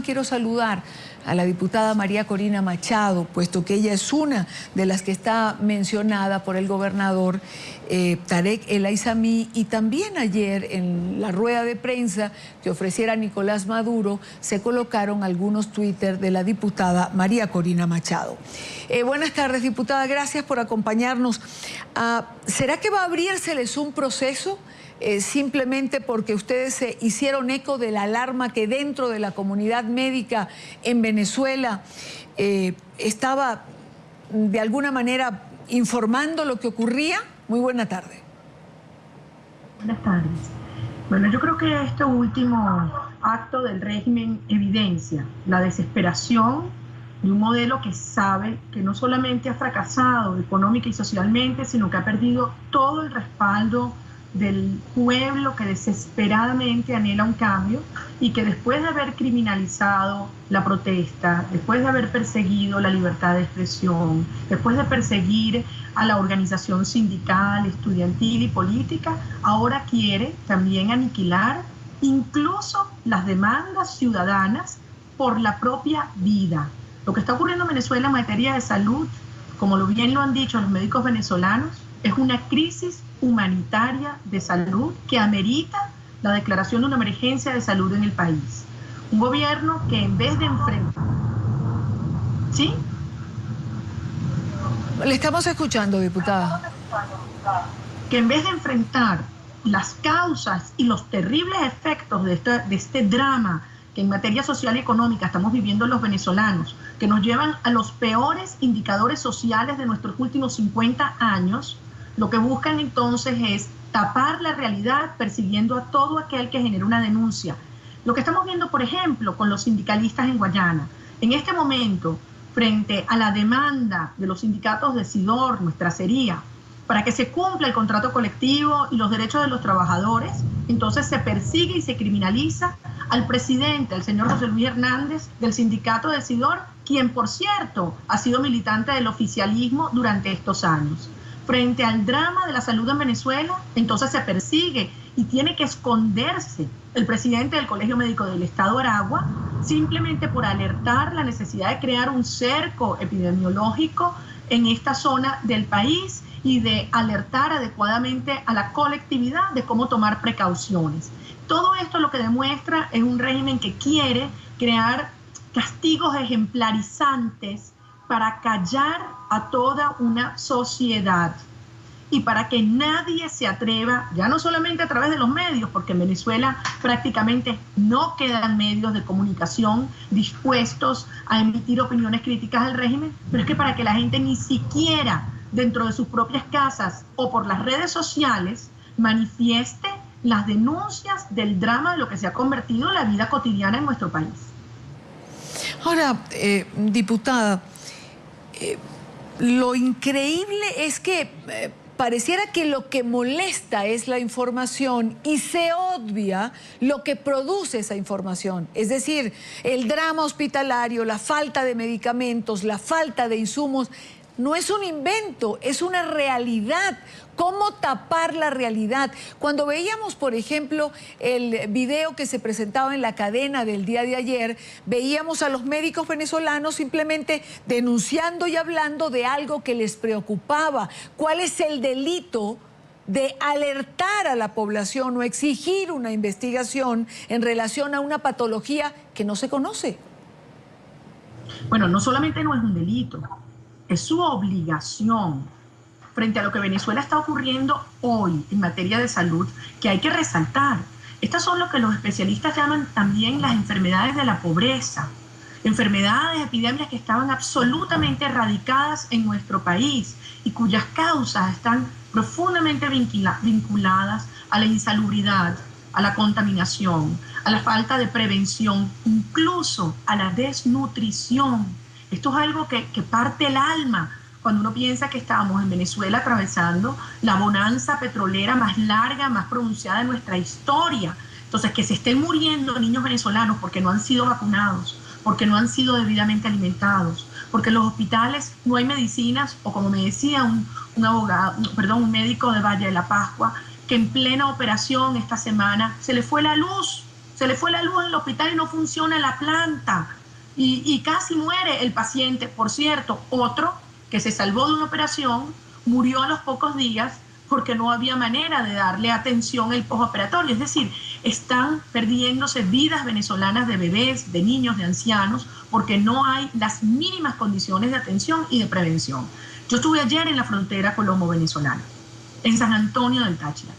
Quiero saludar a la diputada María Corina Machado, puesto que ella es una de las que está mencionada por el gobernador Tarek El Aizami, y también ayer en la rueda de prensa que ofreciera Nicolás Maduro se colocaron algunos Twitter de la diputada María Corina Machado. Buenas tardes, diputada, gracias por acompañarnos. ¿Será que va a abrírseles un proceso? Simplemente porque ustedes se hicieron eco de la alarma que dentro de la comunidad médica en Venezuela estaba de alguna manera informando lo que ocurría. Muy buena tarde. Buenas tardes. Bueno, yo creo que este último acto del régimen evidencia la desesperación de un modelo que sabe que no solamente ha fracasado económica y socialmente, sino que ha perdido todo el respaldo del pueblo que desesperadamente anhela un cambio, y que después de haber criminalizado la protesta, después de haber perseguido la libertad de expresión, después de perseguir a la organización sindical, estudiantil y política, ahora quiere también aniquilar incluso las demandas ciudadanas por la propia vida. Lo que está ocurriendo en Venezuela en materia de salud, como bien lo han dicho los médicos venezolanos, es una crisis humanitaria de salud que amerita la declaración de una emergencia de salud en el país. Un gobierno que en vez de enfrentar... ¿Sí? Le estamos escuchando, diputada. Que en vez de enfrentar las causas y los terribles efectos de este drama que en materia social y económica estamos viviendo los venezolanos, que nos llevan a los peores indicadores sociales de nuestros últimos 50 años, lo que buscan entonces es tapar la realidad persiguiendo a todo aquel que genera una denuncia. Lo que estamos viendo, por ejemplo, con los sindicalistas en Guayana. En este momento, frente a la demanda de los sindicatos de SIDOR, nuestra acería, para que se cumpla el contrato colectivo y los derechos de los trabajadores, entonces se persigue y se criminaliza al presidente, al señor José Luis Hernández, del sindicato de SIDOR, quien, por cierto, ha sido militante del oficialismo durante estos años. Frente al drama de la salud en Venezuela, entonces se persigue y tiene que esconderse el presidente del Colegio Médico del Estado Aragua, simplemente por alertar la necesidad de crear un cerco epidemiológico en esta zona del país y de alertar adecuadamente a la colectividad de cómo tomar precauciones. Todo esto lo que demuestra es un régimen que quiere crear castigos ejemplarizantes para callar a toda una sociedad y para que nadie se atreva, ya no solamente a través de los medios, porque en Venezuela prácticamente no quedan medios de comunicación dispuestos a emitir opiniones críticas al régimen, pero es que para que la gente ni siquiera dentro de sus propias casas o por las redes sociales manifieste las denuncias del drama de lo que se ha convertido en la vida cotidiana en nuestro país. Ahora, diputada, lo increíble es que pareciera que lo que molesta es la información y se obvia lo que produce esa información. Es decir, el drama hospitalario, la falta de medicamentos, la falta de insumos, no es un invento, es una realidad. ¿Cómo tapar la realidad? Cuando veíamos, por ejemplo, el video que se presentaba en la cadena del día de ayer, veíamos a los médicos venezolanos simplemente denunciando y hablando de algo que les preocupaba. ¿Cuál es el delito de alertar a la población o exigir una investigación en relación a una patología que no se conoce? Bueno, no solamente no es un delito, es su obligación frente a lo que Venezuela está ocurriendo hoy en materia de salud, que hay que resaltar. Estas son lo que los especialistas llaman también las enfermedades de la pobreza, enfermedades, epidemias que estaban absolutamente erradicadas en nuestro país y cuyas causas están profundamente vinculadas a la insalubridad, a la contaminación, a la falta de prevención, incluso a la desnutrición. Esto es algo que parte el alma cuando uno piensa que estábamos en Venezuela atravesando la bonanza petrolera más larga, más pronunciada de nuestra historia. Entonces, que se estén muriendo niños venezolanos porque no han sido vacunados, porque no han sido debidamente alimentados, porque en los hospitales no hay medicinas, o como me decía un médico de Valle de la Pascua, que en plena operación esta semana se le fue la luz Se le fue la luz en el hospital y no funciona la planta. Y casi muere el paciente. Por cierto, otro que se salvó de una operación murió a los pocos días porque no había manera de darle atención el postoperatorio. Es decir, están perdiéndose vidas venezolanas de bebés, de niños, de ancianos, porque no hay las mínimas condiciones de atención y de prevención. Yo estuve ayer en la frontera colombo-venezolana, en San Antonio del Táchira.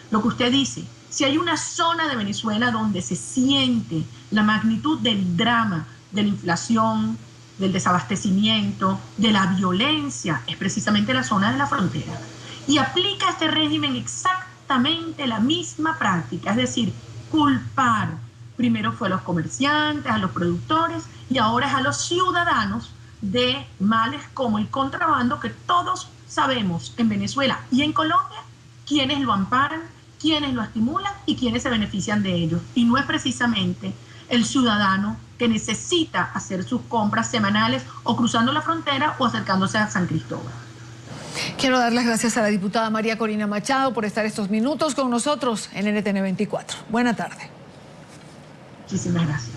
Lo que usted dice, si hay una zona de Venezuela donde se siente la magnitud del drama, de la inflación, del desabastecimiento, de la violencia, es precisamente la zona de la frontera. Y aplica este régimen exactamente la misma práctica, es decir, culpar. Primero fue a los comerciantes, a los productores y ahora es a los ciudadanos de males como el contrabando, que todos sabemos en Venezuela y en Colombia quiénes lo amparan, quiénes lo estimulan y quiénes se benefician de ellos. Y no es precisamente el ciudadano que necesita hacer sus compras semanales o cruzando la frontera o acercándose a San Cristóbal. Quiero dar las gracias a la diputada María Corina Machado por estar estos minutos con nosotros en NTN 24. Buena tarde. Muchísimas gracias.